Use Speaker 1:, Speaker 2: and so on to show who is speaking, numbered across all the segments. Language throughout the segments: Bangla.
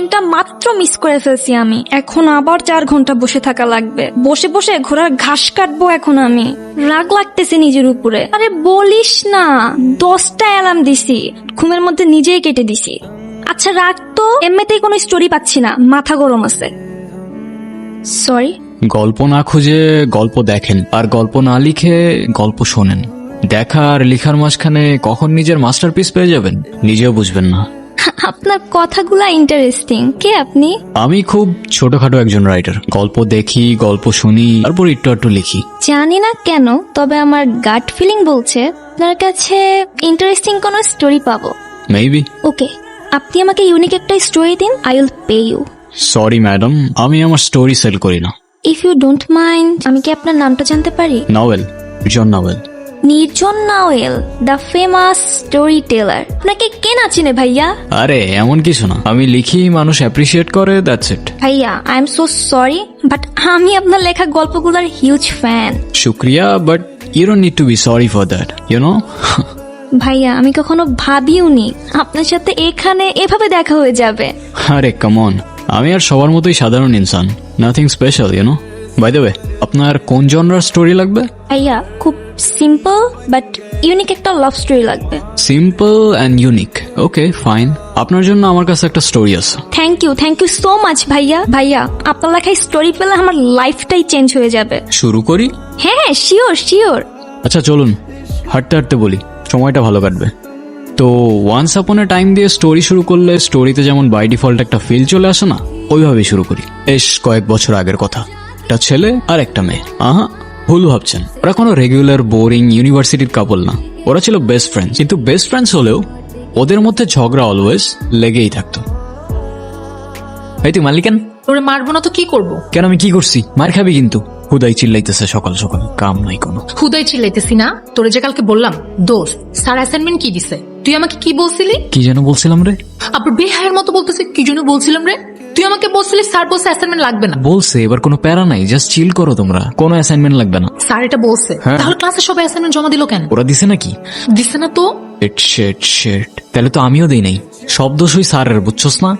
Speaker 1: ট্রেনটা মাত্র মিস করে ফেলছি আমি। এখন আবার 4 ঘন্টা বসে থাকা লাগবে। বসে বসে ঘোড়ার ঘাস কাটবো এখন আমি। রাগ লাগতেছে নিজের উপরে। আরে বলিস না, 10টা অ্যালার্ম দিছি, ঘুমের মধ্যে নিজেই কেটে দিছি। আচ্ছা রাগ তো, এমনিতেই কোনো স্টোরি পাচ্ছি না, মাথা গরম আছে। সরি।
Speaker 2: গল্প না খুঁজে গল্প দেখেন, আর গল্প না লিখে গল্প শোনেন। দেখা আর লিখার মাঝখানে কখন নিজের মাস্টারপিস পেয়ে যাবেন নিজেও বুঝবেন না।
Speaker 1: আপনার কথাগুলা ইন্টারেস্টিং। কে আপনি?
Speaker 2: আমি খুব ছোটখাটো একজন রাইটার। গল্প দেখি, গল্প শুনি, তারপর একটু একটু লিখি।
Speaker 1: জানি না কেন, তবে আমার গাট ফিলিং বলছে আপনার কাছে ইন্টারেস্টিং কোনো স্টোরি পাবো।
Speaker 2: মেবি।
Speaker 1: ওকে, আপনি আমাকে ইউনিক একটা স্টোরি দিন, I will pay you.
Speaker 2: Sorry madam, আমি আমার স্টোরি সেল করি না।
Speaker 1: ইফ ইউ ডোন্ট মাইন্ড, আমি কি আপনার নামটা জানতে পারি?
Speaker 2: নভেল, জন নভেল।
Speaker 1: নির্জন নাওয়েল, দ্য ফেমাস স্টোরি টেলার। আপনাকে কে না চিনে ভাইয়া?
Speaker 2: আরে এমন কিছু না, আমি লিখি, মানুষ অ্যাপ্রিসিয়েট করে, দ্যাটস ইট।
Speaker 1: ভাইয়া I am so sorry, but আমি আপনার লেখা গল্পগুলোর হিউজ ফ্যান।
Speaker 2: শুক্রিয়া, but you don't need to be sorry for that, you know.
Speaker 1: ভাইয়া আমি কখনো ভাবিওনি আপনার সাথে এখানে এভাবে দেখা হয়ে যাবে।
Speaker 2: আরে কাম অন, আমি আর সবার মতোই সাধারণ ইনসান, nothing special, you know. By the way, আপনার কোন জনরার স্টোরি লাগবে?
Speaker 1: ভাইয়া খুব সিম্পল বাট ইউনিক একটা লাভ স্টোরি লাগবে।
Speaker 2: Simple and unique, okay fine. আপনার জন্য আমার কাছে একটা স্টোরি আছে।
Speaker 1: থ্যাংক ইউ সো মাচ ভাইয়া। ভাইয়া আপনার লেখায় স্টোরি পেলে আমার লাইফটাই চেঞ্জ হয়ে যাবে।
Speaker 2: শুরু করি?
Speaker 1: হ্যাঁ শিওর শিওর।
Speaker 2: আচ্ছা চলুন, হাঁটতে হাঁটতে বলি, সময়টা ভালো কাটবে। তো ওয়ান্স আপন এ টাইম দিয়ে স্টোরি শুরু করলে স্টোরিতে যেমন বাই ডিফল্ট একটা ফিল চলে আসে না, ওইভাবেই শুরু করি। বেশ কয়েক বছর আগের কথা। একটা ছেলে আর একটা মেয়ে। আহা, ভুল ভাবছেন, ওরা কোনো রেগুলার বোরিং ইউনিভার্সিটির কাপল না। ওরা ছিল বেস্ট ফ্রেন্ডস, কিন্তু বেস্ট ফ্রেন্ডস হলেও ওদের মধ্যে ঝগড়া অলওয়েজ লেগেই থাকতো। এই তুই মালিকেন,
Speaker 3: তোরে মারবো না তো কি করবো?
Speaker 2: কেন আমি কি করছি? মার খাবি কিন্তু। হুদাই চিল্লাইতেছে সকাল সকাল, কাম নাই কোনো।
Speaker 3: হুদাই চিল্লাইতেছি না, তোরে যে কালকে বললাম দোস্ত স্যার অ্যাসাইনমেন্ট কি দিছে, তুই আমাকে কি বলছিলি?
Speaker 2: কি যেন বলছিলাম রে?
Speaker 3: আবার বেহায়ের মতো বলতেছে কি জন্য বলছিলাম রে। তুই আমাকে বলছিলি স্যার বলছে অ্যাসাইনমেন্ট লাগবে না।
Speaker 2: বলছে, এবার কোনো প্যারা নাই, জাস্ট চিল করো তোমরা, কোনো অ্যাসাইনমেন্ট লাগবে না।
Speaker 3: স্যার এটা বলছে,
Speaker 2: হ্যাঁ।
Speaker 3: তাহলে ক্লাসে সবাই অ্যাসাইনমেন্ট জমা দিল কেন?
Speaker 2: ওরা দিছে নাকি?
Speaker 3: দিছে না তো।
Speaker 2: শেট, তাহলে তো আমিও দেই নাই। সব দোষ ওই স্যারের, বুঝছস না?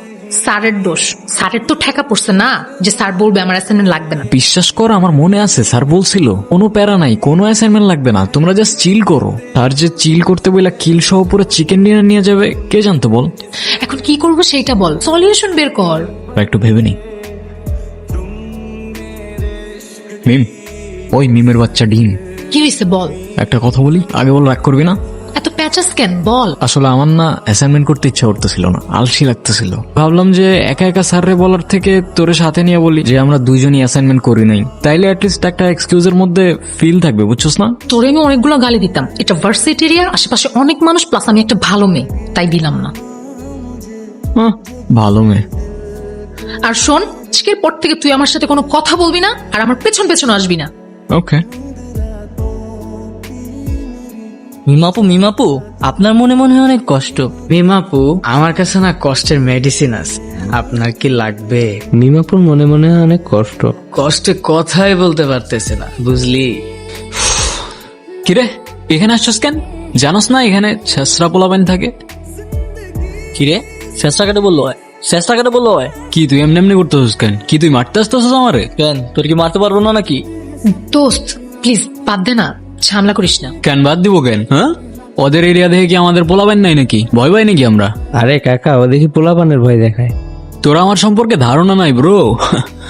Speaker 3: স্যারের দোষ? স্যারের তো ঠেকা পড়ছে না যে স্যার বলবে আমার অ্যাসাইনমেন্ট লাগবে না।
Speaker 2: বিশ্বাস কর, আমার মনে আছে স্যার বলছিল কোনো প্যারা নাই, কোনো অ্যাসাইনমেন্ট লাগবে না, তোমরা জাস্ট চিল করো। আর যে চিল করতে বইলা কিল সহ পুরো চিকেন ডিনার নিয়ে যাবে, কে জানতো বল?
Speaker 3: এখন কি করবো সেইটা বল, সলিউশন বের কর।
Speaker 2: একটু ভেবে নি। মিম, ওই মিমের বাচ্চা ডিম,
Speaker 3: কি হয়েছে বল।
Speaker 2: একটা কথা বলি, আগে বল, রাগ করবি না?
Speaker 3: এত প্যাচাস কেন বল।
Speaker 2: আসলে আমার না অ্যাসাইনমেন্ট করতে ইচ্ছা করতেছিল না, আলসি লাগতেছিল। ভাবলাম যে একা একা স্যাররে বলার থেকে তোরে সাথে নিয়ে বলি যে আমরা দুইজনই অ্যাসাইনমেন্ট করি নাই, তাইলে অ্যাটলিস্ট একটা এক্সকিউজের মধ্যে ফিল থাকবে, বুঝছস না?
Speaker 3: তোরে আমি অনেকগুলো গালি দিতাম, এটা ভার্সিটি এরিয়া, আশেপাশে অনেক মানুষ, প্লাস আমি একটা ভালো মেয়ে, তাই দিলাম না।
Speaker 2: ভালো মেয়ে।
Speaker 3: আর শোন, আজকের পর থেকে তুই আমার সাথে কোনো কথা বলবি না, আর আমার পেছন পেছন আসবি না।
Speaker 2: ওকে।
Speaker 4: মিমাপু, আপনার মনে মনে হয় অনেক কষ্ট। মিমাপু, আমার কাছে না কষ্টের মেডিসিন আছে, আপনার কি লাগবে?
Speaker 5: মিমাপুর মনে মনে হয় অনেক কষ্ট।
Speaker 4: কষ্টে কথাই বলতে পারতেছে না, বুঝলি?
Speaker 2: কিরে, এখানে আসছস কেন? জানোস না এখানে ছেসরা পোলাবেন থাকে?
Speaker 4: কিরে, চেষ্টা কেটে বললো হয়? চেষ্টা কেটে বললো হয়?
Speaker 2: কি তুই এমনি এমনি করতেছিস কেন? কি তুই মারতে আসতেছিস আমারে?
Speaker 4: কেন, তোর কি মারতে পারবো না নাকি?
Speaker 3: দোস্ত প্লিজ বাদ দে না, ঝামেলা করিস না।
Speaker 2: কেন বাদ দিব কেন? হ্যাঁ, ওদের এরিয়া দেখে কি আমাদের পোলাবেন নাই নাকি? ভয় পাই নাকি আমরা?
Speaker 5: আরে কাকা, ও দেখি পোলাপানের ভয় দেখায়।
Speaker 2: তোর আমার সম্পর্কে ধারণা নাই ব্রো।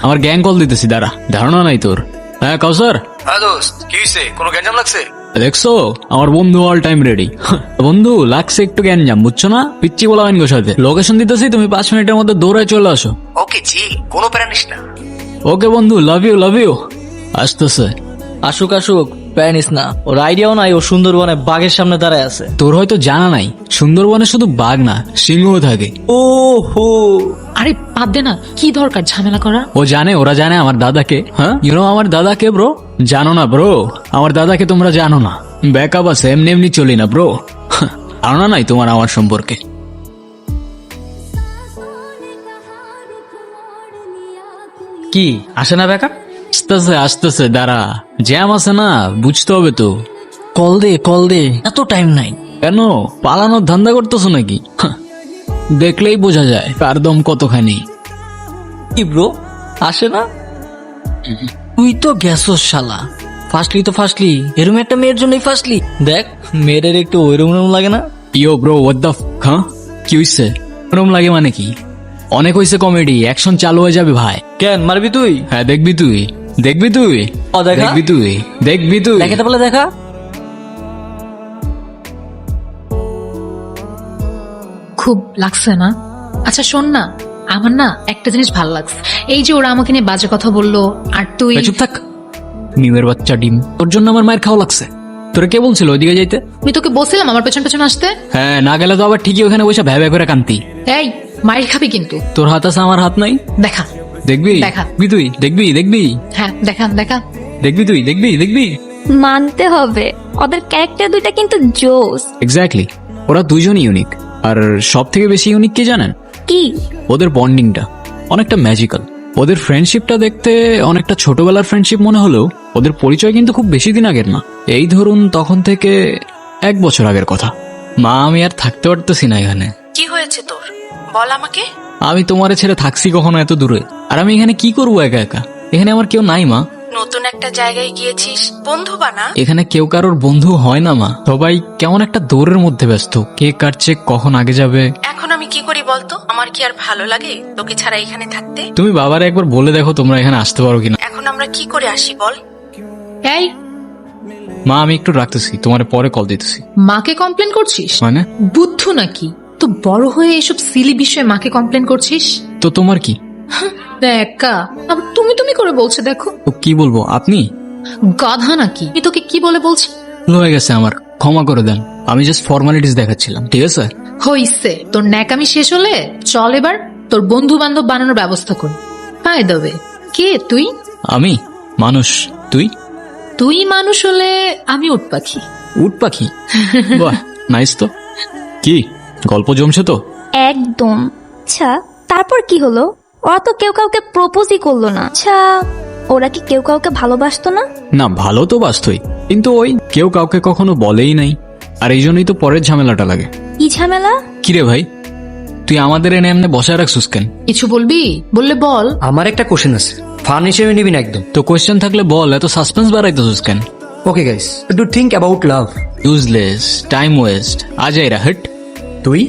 Speaker 2: আমার গ্যাং কল দিতেছি, দাঁড়া। ধারণা নাই তোর? হ্যাঁ কাউসার।
Speaker 6: হ্যাঁ দোস্ত, কি হইছে? কোনো গ্যাঞ্জাম লাগছে?
Speaker 2: দেখছো, আমার বন্ধু অল টাইম রেডি। বন্ধু লাগছে একটু গ্যাঞ্জাম, বুঝছো না? পিচ্ছি পোলাবেন গো সাথে। লোকেশন দিতেছি, তুমি 5 মিনিটের মধ্যে দৌড়ায় চলে আসো।
Speaker 6: ওকে জি, কোনো প্যারা নিস না।
Speaker 2: ওকে বন্ধু, লাভ ইউ। আসতেছে।
Speaker 4: আসুক, প্যানিস না, ওর আইডিয়াও নাই, ও সুন্দরবনে বাঘের সামনে দাঁড়ায় আছে।
Speaker 2: তোর হয়তো জানা নাই, সুন্দরবনে শুধু বাঘ না, সিংহ থাকে।
Speaker 4: ও হো,
Speaker 3: আরে বাদ দে না, কি দরকার ঝামেলা করা?
Speaker 2: ওরা জানে আমার দাদাকে। হ্যাঁ, ইউনো আমার দাদাকে ব্রো? জানো না ব্রো, আমার দাদাকে তোমরা জানো না। ব্যাকআপ আছে, এমনি এমনি চলি না ব্রো। ধারণা নাই তোমার আমার সম্পর্কে।
Speaker 4: কি আসে না বেকা?
Speaker 2: আসতেছে, দাঁড়া। জ্যাম আছে না, বুঝতে হবে তো।
Speaker 4: কল দে, এত টাইম নাই।
Speaker 2: কেন, পালানোর ধান্দা করতেছো নাকি? দেখলেই বোঝা যায় কার দম কতখানি।
Speaker 4: কি ব্রো, আসে না? তুই তো গেছস শালা, ফার্স্টলি এরম একটা মেয়ের জন্যই ফার্স্টলি। দেখ মেয়েদের একটু ওইরকম লাগে না?
Speaker 2: ইয়ো ব্রো, হোয়াট দ্য হ্যাঁ, কি হইছে? ওরম লাগে মানে কি? অনেক হইছে কমেডি, অ্যাকশন চালু হয়ে যাবে ভাই।
Speaker 4: কেন মারবি তুই?
Speaker 2: হ্যাঁ দেখবি তুই, দেখবি তুই,
Speaker 4: ও দেখা,
Speaker 2: দেখবি তুই, দেখবি তুই।
Speaker 4: দেখাতে বলে দেখা।
Speaker 3: খুব লাগছে না? আচ্ছা শোন না, আমার না একটা জিনিস ভালো লাগছে, এই যে ওরা আমাকে নিয়ে বাজে কথা বললো আর তুই।
Speaker 2: চুপ থাক, মিমের বাচ্চা ডিম, তোর জন্য আমার মায়ের খাওয়া লাগছে। তোরা কে বলছিল ওইদিকে যাইতে?
Speaker 3: আমি তোকে বলছিলাম আমার পেছন পেছন আসতে।
Speaker 2: হ্যাঁ, না গেলে তো আবার ঠিকই ওখানে বসে ভ্যা ভ্যা করে কান্তি।
Speaker 3: এই মাইর খাবি কিন্তু।
Speaker 2: তোর হাত আছে, আমার হাত নাই।
Speaker 3: দেখা,
Speaker 2: দেখবি
Speaker 3: দেখা।
Speaker 2: দেখবি তুই, দেখবি দেখবি
Speaker 3: হ্যাঁ দেখা দেখা।
Speaker 2: দেখবি তুই, দেখবি দেখবি।
Speaker 1: মানতে হবে ওদের ক্যারেক্টার দুইটা কিন্তু জোস।
Speaker 2: এক্স্যাক্টলি, ওরা দুইজন ইউনিক। আর সব থেকে বেশি ইউনিক কি জানেন?
Speaker 1: কি?
Speaker 2: ওদের বন্ডিংটা অনেকটা ম্যাজিক্যাল। ওদের ফ্রেন্ডশিপটা দেখতে অনেকটা ছোটবেলার ফ্রেন্ডশিপ মনে হলেও ওদের পরিচয় কিন্তু খুব বেশি দিন আগের না। এই ধরুন তখন থেকে 1 বছর আগের কথা। মা, আমি আর থাকতে পারতেছি না এখানে।
Speaker 7: কি হয়েছে তোর, বল আমাকে।
Speaker 2: আমি তোমারে ছেড়ে থাকছি কখনো এত দূরে? আর আমি এখানে কি করবো একা একা? এখানে আমার কেউ নাই মা।
Speaker 7: নতুন একটা জায়গায় গিয়েছিস, বন্ধু বানা।
Speaker 2: এখানে কেউ কারোর বন্ধু হয় না মা। সবাই কেমন একটা দৌড়ের মধ্যে ব্যস্ত, কে কাটছে কখন আগে যাবে।
Speaker 7: এখন আমি কি করি বলতো? আমার কি আর ভালো লাগে তোকে ছাড়া এখানে থাকতে?
Speaker 2: তুমি বাবারে একবার বলে দেখো তোমরা এখানে আসতে পারো কিনা।
Speaker 7: এখন আমরা কি করে আসি বল?
Speaker 3: এই
Speaker 2: মা, আমি একটু রাখতেছি, তোমার পরে কল দিতেছি।
Speaker 3: মাকে কমপ্লেন করছিস?
Speaker 2: মানে?
Speaker 3: বুদ্ধু নাকি তো বড় হয়ে এসব সিলি বিষয়ে মাকে কমপ্লেন করছিস?
Speaker 2: তো তোমার কি?
Speaker 3: দেখা, আবার তুমি তুমি করে বলছে দেখো।
Speaker 2: তো কি বলবো, আপনি
Speaker 3: গাধা নাকি? আমি তোকে কি বলে বলছি?
Speaker 2: ভুল হয়ে গেছে আমার, ক্ষমা করে দেন। আমি জাস্ট ফর্মালিটিস দেখাচ্ছিলাম, ঠিক আছে?
Speaker 3: হইছে, তোর ন্যাকামি শেষ হলে চল এবার তোর বন্ধু বান্ধব বানানোর ব্যবস্থা কর। পায় দেবে। কে তুই?
Speaker 2: আমি মানুষ, তুই?
Speaker 3: তুই মানুষ হলে আমি উট পাখি।
Speaker 2: উট পাখি? বাহ, নাইস তো। কি গল্প জমছে তো?
Speaker 1: একদম। আচ্ছা তারপর কি হলো? ওরা তো কেউ কাউকে প্রপোজই করলো না। আচ্ছা ওরা কি কেউ কাউকে ভালোবাসতো না?
Speaker 2: না, ভালো তো বাস্তই, কিন্তু ওই কেউ কাউকে কখনো বলেই নাই। আর এই জন্যই তো পরের ঝামেলাটা লাগে।
Speaker 1: কি ঝামেলা?
Speaker 2: কিরে ভাই, তুই আমাদের এনে এমনি বসায় রাখছিস কেন?
Speaker 3: কিছু বলবি? বললে বল।
Speaker 8: আমার একটা কোশ্চেন আছে, ফান হিসেবে নিবি না একদম।
Speaker 2: তো কোয়েশ্চেন থাকলে বল, এত সাসপেন্স বাড়াইতেছিস কেন?
Speaker 8: Okay guys, do think about love.
Speaker 2: Useless, time waste, আজাইরা হেট।
Speaker 8: তুই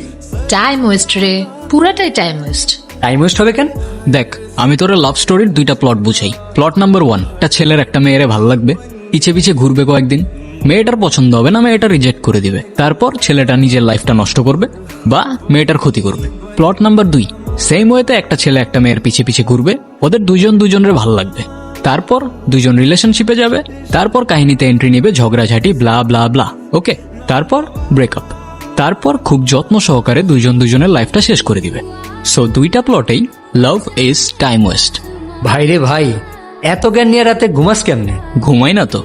Speaker 3: টাইম ওয়েস্ট রে, পুরাটাই টাইম ওয়েস্ট।
Speaker 8: টাইম ওয়েস্ট হবে কেন?
Speaker 2: দেখ, আমি তোর লাভ স্টোরির 2টা প্লট বুঝাই। প্লট নাম্বার 1, একটা ছেলের একটা মেয়েরে ভালো লাগবে, পিছে পিছে ঘুরবে কয়েকদিন, মেয়েটার পছন্দ হবে না, মেয়েটা রিজেক্ট করে দিবে, তারপর ছেলেটা নিজের লাইফটা নষ্ট করবে বা মেয়েটার ক্ষতি করবে। প্লট নাম্বার 2, সেম ওয়েতে একটা ছেলে একটা মেয়ের পিছে পিছে ঘুরবে, ওদের দুজনের ভালো লাগবে, তারপর দুজন রিলেশনশিপে যাবে, তারপর কাহিনীতে এন্ট্রি নেবে ঝগড়াঝাটি ব্লা ব্লা ব্লা, ওকে, তারপর ব্রেকআপ, তারপর খুব যত্ন সহকারে দুজনের লাইফটা শেষ করে দিবে। সো 2টা প্লটেই লাভ ইজ টাইম ওয়েস্ট।
Speaker 8: ভাই রে ভাই, এত জ্ঞান নিয়ে রাতে ঘুমাস কেমনে?
Speaker 2: ঘুমাই না তো।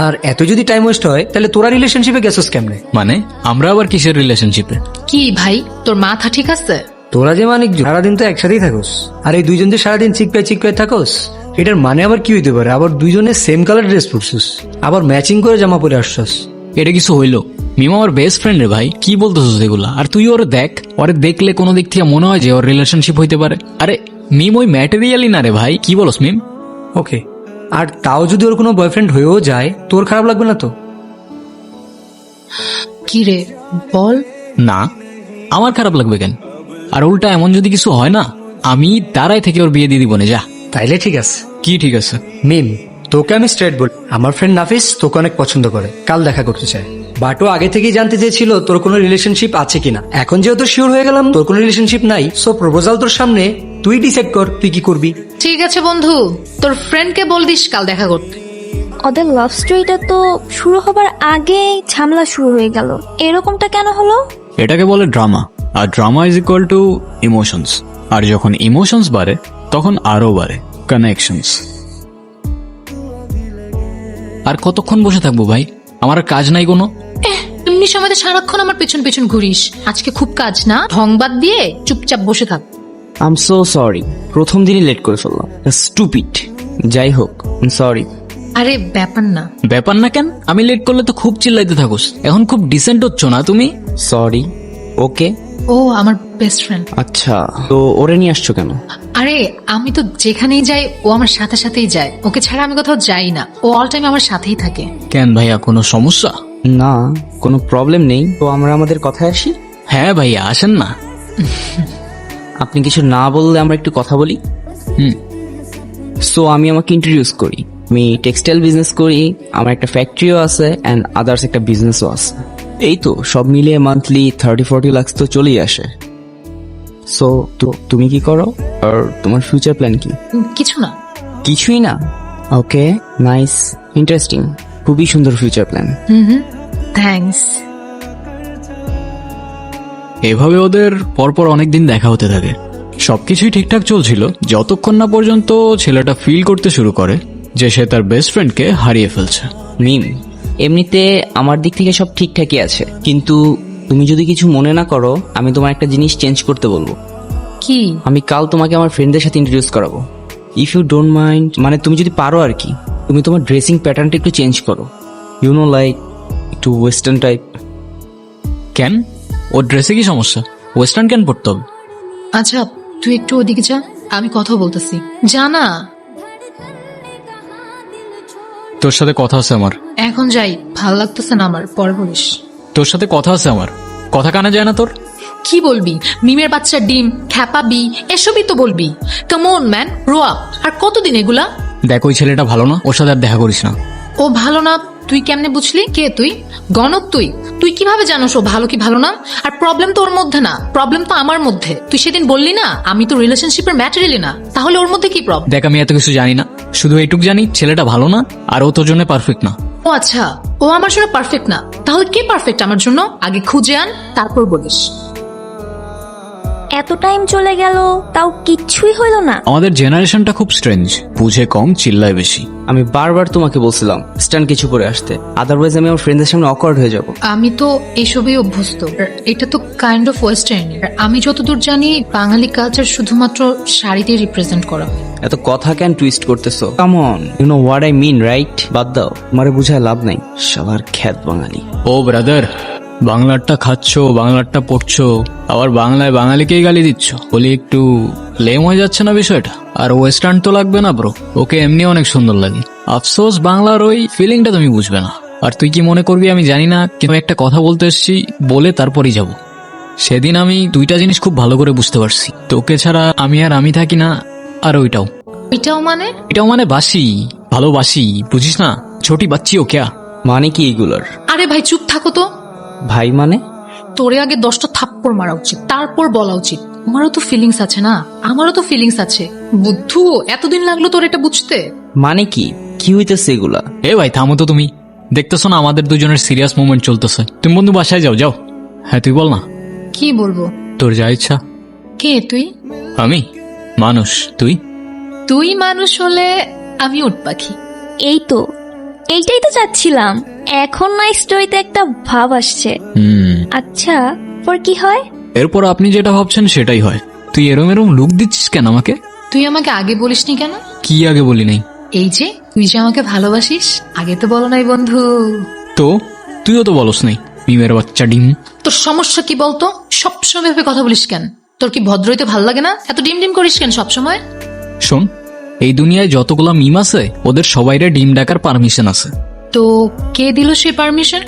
Speaker 8: আর এত যদি টাইম ওয়েস্ট হয় তাহলে তোরা রিলেশনশিপে গেছস কেমনে?
Speaker 2: মানে আমরা আবার কিসের রিলেশনশিপে?
Speaker 3: কি ভাই, তোর মাথা ঠিক আছে?
Speaker 8: তোরা যে মানিক সারাদিন তো একসাথেই থাকোস, আর এই দুইজন যে সারাদিন চিকপাই থাকোস, এটার মানে আবার কি হইতে পারে? আবার দুইজনে সেম কালার ড্রেস পরছিস, আবার ম্যাচিং করে জামা পরে আসছস।
Speaker 2: এটা কিছু হইলো? মিম আমার বেস্ট ফ্রেন্ড রে ভাই, কি বলতেছিস এগুলা? আর তুই ওরে দেখ, ওরে দেখলে কোনো দিক থেকে মনে হয় যে ওর রিলেশনশিপ হইতে পারে। আরে মিম ওই ম্যাটেরিয়ালই না রে ভাই, কি বলস মিম?
Speaker 8: ওকে, আর তাও যদি ওর কোনো বয়ফ্রেন্ড হয়েও যায়, তোর খারাপ লাগবে না তো?
Speaker 3: কি রে বল।
Speaker 2: না, আমার খারাপ লাগবে কেন? আর উল্টা এমন যদি কিছু হয় না, আমি দাঁড়ায় থেকে ওর বিয়ে দিয়ে দিব না, যা।
Speaker 8: তাইলে ঠিক আছে।
Speaker 2: কি ঠিক আছে?
Speaker 8: মিম, তোকে আমি স্ট্রেট বল, আমার ফ্রেন্ড নাফিস তোকে অনেক পছন্দ করে, কাল দেখা করতে চায়। বাট ও আগে থেকেই জানতে চেয়েছিল তোর কোনো রিলেশনশিপ আছে কিনা। এখন যেহেতু শিওর হয়ে গেলাম তোর কোনো রিলেশনশিপ নাই, সো প্রপোজাল তোর সামনে, তুই ডিসাইড কর তুই কি করবি।
Speaker 3: ঠিক আছে বন্ধু, তোর ফ্রেন্ডকে বল দিস কাল দেখা করতে।
Speaker 1: ওদের লাভ স্টোরিটা তো শুরু হবার আগেই ঝামেলা শুরু হয়ে গেল, এরকমটা কেন হলো?
Speaker 2: এটাকে বলে ড্রামা, আর drama is equal to emotions, আর যখন ইমোশনস বাড়ে তখন আরো বাড়ে কানেকশনস। আর কতক্ষণ বসে থাকবো ভাই, আমার আর কাজ নাই কোনো।
Speaker 3: এমনি সময় সারাক্ষণ আমার পেছন পেছন ঘুরিস, আজকে খুব কাজ না, ঢং বাদ দিয়ে চুপচাপ বসে থাক।
Speaker 9: আই এম সো সরি, প্রথম দিনই লেট করে ফেললাম, স্টুপিড। যাই হোক, সরি।
Speaker 3: আরে ব্যাপার না।
Speaker 2: ব্যাপার না কেন? আমি লেট করলে তো খুব চিল্লাইতে থাকোস, এখন খুব ডিসেন্ট হচ্ছ না তুমি?
Speaker 9: সরি। ওকে,
Speaker 3: ও আমার বেস্ট ফ্রেন্ড।
Speaker 9: আচ্ছা, তো ওরে নিয়ে আসছো কেন?
Speaker 3: আরে আমি তো যেখানেই যাই ও আমার সাথে সাথেই যায়, ওকে ছাড়া আমি কোথাও যাই না, ও অল টাইম আমার সাথেই থাকে।
Speaker 2: কেন ভাইয়া, কোনো সমস্যা?
Speaker 9: না, কোনো প্রবলেম নেই। তো আমরা আমাদের কথায় আসি।
Speaker 2: হ্যাঁ ভাইয়া, আসেন না।
Speaker 9: আপনি কিছু না বললে আমরা একটু কথা বলি।
Speaker 2: হুম।
Speaker 9: সো আমি আমাকে ইন্ট্রোডিউস করি। আমি টেক্সটাইল বিজনেস করি, আমার একটা ফ্যাক্টরিও আছে অ্যান্ড আদার্স একটা বিজনেসও আছে। এই তো সব মিলিয়ে মান্থলি 30-40 লাখ তো চলেই আসে। সো তুমি কি করো আর তোমার ফিউচার প্ল্যান কি?
Speaker 3: কিছু না।
Speaker 9: কিছুই না? ওকে, নাইস, ইন্টারেস্টিং, খুবই সুন্দর ফিউচার প্ল্যান।
Speaker 3: থ্যাঙ্কস।
Speaker 2: এভাবে ওদের পরপর অনেকদিন দেখা হতে থাকে। সবকিছুই ঠিকঠাক চলছিল যতক্ষণ না পর্যন্ত ছেলেটা ফিল করতে শুরু করে যে সে তার বেস্ট ফ্রেন্ডকে হারিয়ে ফেলছে।
Speaker 9: মিম, এমনিতে আমার দিক থেকে সব ঠিকঠাকই আছে, কিন্তু তুমি যদি কিছু মনে না করো আমি তোমার একটা জিনিস চেঞ্জ করতে বলবো।
Speaker 3: কি?
Speaker 9: আমি কাল তোমাকে আমার ফ্রেন্ডদের সাথে ইন্ট্রোডিউস করাবো, ইফ ইউ ডোন্ট মাইন্ড। মানে তুমি যদি পারো আর কি। তুমি তোমার ড্রেসিং প্যাটার্নটা একটু চেঞ্জ করো, ইউ নো, লাইক একটু ওয়েস্টার্ন টাইপ।
Speaker 2: কেন, ওর ড্রেসে কি সমস্যা? ওয়েস্টার্ন কেন পড়তে হবে?
Speaker 3: আচ্ছা তুই একটু ওদিকে যা, আমি কথা বলতেছি, জানা।
Speaker 2: তোর সাথে কথা আছে আমার।
Speaker 3: এখন যাই, ভাল লাগতেছে না আমার, পরে বলিস।
Speaker 2: তোর সাথে কথা আছে আমার, কথা কানে যায় না তোর?
Speaker 3: কি বলবি? মিমের বাচ্চা ডিম, খ্যাপাবি, এসবই তো বলবি। Come on man, grow up. আর কতদিন এগুলা?
Speaker 2: দেখ, ওই ছেলেটা ভালো না, ওর সাথে আর দেখা করিস না।
Speaker 3: ও ভালো না তুই কেমনে বুঝলি? কে তুই? গণক তুই? তুই কিভাবে জানোস ও ভালো কি ভালো না? আর প্রবলেম তো ওর মধ্যে না, প্রবলেম তো আমার মধ্যে। তুই সেদিন বললি না আমি তো রিলেশনশিপের ম্যাটেরিয়ালি না, তাহলে ওর মধ্যে কি প্রবলেম?
Speaker 2: দেখ, আমি এত কিছু জানি না, শুধু এইটুক জানি ছেলেটা ভালো না আর ও তোর জন্য পারফেক্ট না।
Speaker 3: ও আচ্ছা, ও আমার জন্য পারফেক্ট না, তাহলে কে পারফেক্ট আমার জন্য? আগে খুঁজে আন, তারপর বলিস।
Speaker 1: এত টাইম চলে গেল তাও কিচ্ছুই হইলো না।
Speaker 2: আমাদের জেনারেশনটা খুব স্ট্রেঞ্জ, বুঝে কম চিল্লায় বেশি।
Speaker 9: আমি বারবার তোমাকে বলছিলাম স্ট্যান্ড কিছু করে আসতে, আদারওয়াইজ আমি আমার ফ্রেন্ডদের সামনে অকওয়ার্ড হয়ে যাব।
Speaker 3: আমি তো এসবই অভ্যস্ত, এটা তো কাইন্ড অফ ওয়েস্টার্ন। আমি যতদূর জানি বাঙালি কালচার শুধুমাত্র শাড়িতে রিপ্রেজেন্ট করা হয়।
Speaker 9: এত কথা কেন টুইস্ট করতেছো? Come on, you know what I mean, right? বাদ দাও, তোমারে বুঝায় লাভ নাই, সবার খ্যাত বাঙালি।
Speaker 2: ও ব্রাদার, বাংলারটা খাচ্ছ, বাংলারটা পড়ছো, আবার বাংলায় বাঙালিকেই গালি দিচ্ছ, বলি একটু লেম হয়ে যাচ্ছে না বিষয়টা? আর ওয়েস্টার্ন তো লাগবে না ব্রো, ওকে এমনি অনেক সুন্দর লাগে। আফসোস বাংলার ওই ফিলিংটা তুমি বুঝবে না। আর তুই কি মনে করবি আমি জানি না, কিন্তু একটা কথা বলতে এসেছি, বলে তারপরই যাব। সেদিন আমি দুইটা জিনিস খুব ভালো করে বুঝতে পারছি, তোকে ছাড়া আমি আর আমি থাকি না, আর ওইটাও।
Speaker 3: এটাও মানে?
Speaker 2: এটাও মানে বাসি, ভালোবাসি, বুঝিস না? ছোটি বাচ্চিও ক্যা?
Speaker 9: মানে কি এগুলার?
Speaker 3: আরে ভাই চুপ থাকো তো।
Speaker 9: ভাই মানে?
Speaker 3: তোরে আগে 10টা থাপ্পড় মারা উচিত, তারপর বলা উচিত। আমারও তো ফিলিংস আছে না, আমারও তো ফিলিংস আছে। বুদ্ধু, এতদিন লাগলো তোর এটা বুঝতে?
Speaker 9: মানে কি কি হইতেছে এগুলা?
Speaker 2: এ ভাই থামো তো, তুমি দেখতেছো না আমাদের দুজনের সিরিয়াস মোমেন্ট চলতেছে? তুমি বন্ধু বাসায় যাও, যাও। হ্যাঁ তুই বল না।
Speaker 3: কি বলবো?
Speaker 2: তোর যা ইচ্ছা।
Speaker 3: কে তুই?
Speaker 2: আমি মানুষ, তুই?
Speaker 3: তুই মানুষ হলে আমি উট পাখি।
Speaker 1: এই তো, এইটাই তো চাচ্ছিলাম। এখন না স্টোরিতে একটা ভাব আসছে। আচ্ছা, পর কি হয়?
Speaker 2: এরপর আপনি যেটা ভাবছেন সেটাই হয়। তুই এরম এরম লুক দিচ্ছিস কেন আমাকে?
Speaker 3: তুই আমাকে আগে বলিসনি কেন?
Speaker 2: কি আগে বলি নাই?
Speaker 3: এই যে তুই যে আমাকে ভালোবাসিস, আগে তো বলো নাই বন্ধু।
Speaker 2: তো তুইও তো বলস নাই, মিমের বাচ্চা ডিম।
Speaker 3: তোর সমস্যা কি বলতো? সবসময় ভেবে কথা বলিস কেন? তোর কি ভদ্র হইতে ভাল লাগে না? এত ডিম ডিম করিস কেন সবসময়?
Speaker 2: শোন, এই দুনিয়ায় যতগুলা মিম আছে ওদের সবাইরে ডিম ডাকার পারমিশন আছে।
Speaker 3: তো কে দিল সেই পারমিশন?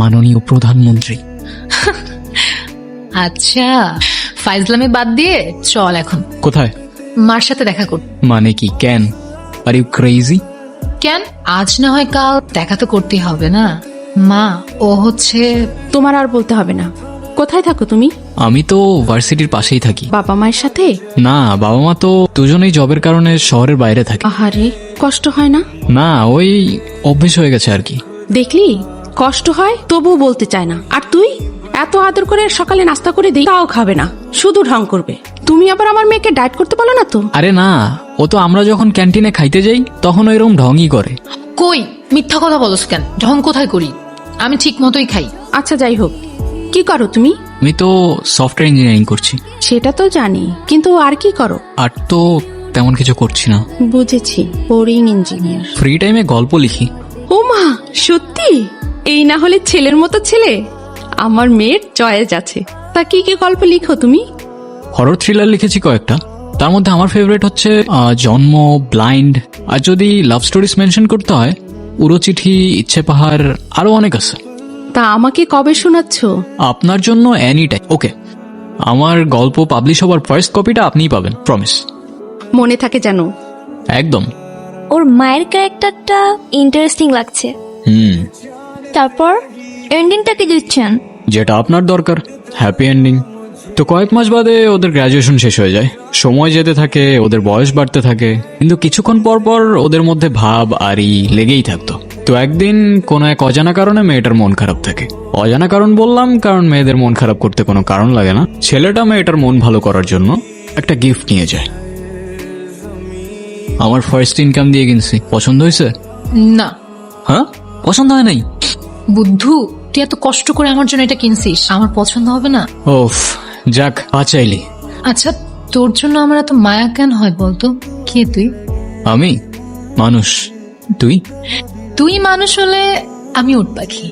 Speaker 2: মাননীয় প্রধানমন্ত্রী।
Speaker 3: আচ্ছা, ফাইজলামে বাদ দিয়ে চল এখন
Speaker 2: কোথায়?
Speaker 3: মার সাথে দেখা কর।
Speaker 2: মানে কি, কেন? Are you crazy?
Speaker 3: কেন? আজ না হয় কাল দেখা তো করতেই হবে না? মা, ও হচ্ছে।
Speaker 10: তোমার আর বলতে হবে না। কোথায় থাকো তুমি?
Speaker 2: আমি তো ভার্সিটির পাশেই থাকি।
Speaker 10: বাবা মায়ের সাথে?
Speaker 2: না, বাবা মা তো দুজনেই জবের কারণে শহরের বাইরে থাকে।
Speaker 10: আহারে, কষ্ট হয় না?
Speaker 2: না, ওই অভ্যেস হয়ে গেছে আর কি।
Speaker 10: দেখলি, কষ্ট হয় তবুও বলতে চায় না। আর তুই এত আদর করে সকালে নাস্তা করে দিই, তাও খাবে না, শুধু ঢং করবে। তুমি আবার আমার মেয়েকে ডায়েট করতে বলো না তো?
Speaker 2: আরে না, ও তো আমরা যখন ক্যান্টিনে খাইতে যাই তখন ওইরকম ঢংই করে।
Speaker 3: কই, মিথ্যা কথা বলস কেন? ঢং কোথায় করি? আমি ঠিক মতোই খাই।
Speaker 10: আচ্ছা যাই হোক, কি করো তুমি?
Speaker 2: আমি তো সফটওয়্যার ইঞ্জিনিয়ারিং করছি।
Speaker 10: সেটা তো জানি, কিন্তু আর কি করো?
Speaker 2: আর তো তেমন কিছু করছি না।
Speaker 10: বুঝেছি, বোরিং ইঞ্জিনিয়ার।
Speaker 2: ফ্রি টাইমে গল্প লিখি।
Speaker 10: ও মা, সত্যি? এই না হলে ছেলের মতো ছেলে। আমার মেয়ের চয়েস আছে। তা কি কি গল্প লিখো তুমি?
Speaker 2: হরর থ্রিলার লিখেছি কয়েকটা, তার মধ্যে আমার ফেভারিট হচ্ছে জন্ম, ব্লাইন্ড, আর যদি লাভ স্টোরিজ মেনশন করতে হয় উড়ো চিঠি, ইচ্ছে পাহাড়, আরো অনেক আছে।
Speaker 10: তা আমাকে কবে শোনাচ্ছ?
Speaker 2: আপনার জন্য এনি টাইম। ওকে, আমার গল্প পাবলিশ হবার ফার্স্ট কপিটা আপনিই পাবেন, প্রমিস।
Speaker 10: মনে থাকে জানো।
Speaker 2: একদম।
Speaker 1: ওর মায়ের ক্যারেক্টারটা ইন্টারেস্টিং লাগছে। তারপর এন্ডিংটা কি দিচ্ছেন?
Speaker 2: যেটা আপনার দরকার, হ্যাপি এন্ডিং। তো কয়েক মাস বাদে ওদের গ্র্যাজুয়েশন শেষ হয়ে যায়, সময় যেতে থাকে, ওদের বয়স বাড়তে থাকে, কিন্তু কিছুক্ষণ পর পর ওদের মধ্যে ভাব আরই লেগেই থাকতো। তো একদিন কোনো এক অজানা কারণে মেয়েটার মন খারাপ থাকে। অজানা কারণ বললাম কারণ মেয়েদের মন খারাপ করতে কোনো কারণ লাগে না। ছেলেটা মেয়েটার মন ভালো করার জন্য একটা গিফট নিয়ে যায়। আমার ফার্স্ট ইনকাম দিয়ে কিনছি। পছন্দ হয়েছে?
Speaker 3: না।
Speaker 2: হ্যাঁ, পছন্দ হয় নাই?
Speaker 3: বুদ্ধু, তুই এত কষ্ট করে আমার জন্য এটা কিনছিস, আমার পছন্দ হবে না?
Speaker 2: ওফ, যাক বাঁচাইলি।
Speaker 3: আচ্ছা, তোর জন্য আমার এত মায়া কেন হয় বলতো? কে তুই?
Speaker 2: আমি মানুষ, তুই?
Speaker 3: তুই মানুষ হলে আমি উট পাখি।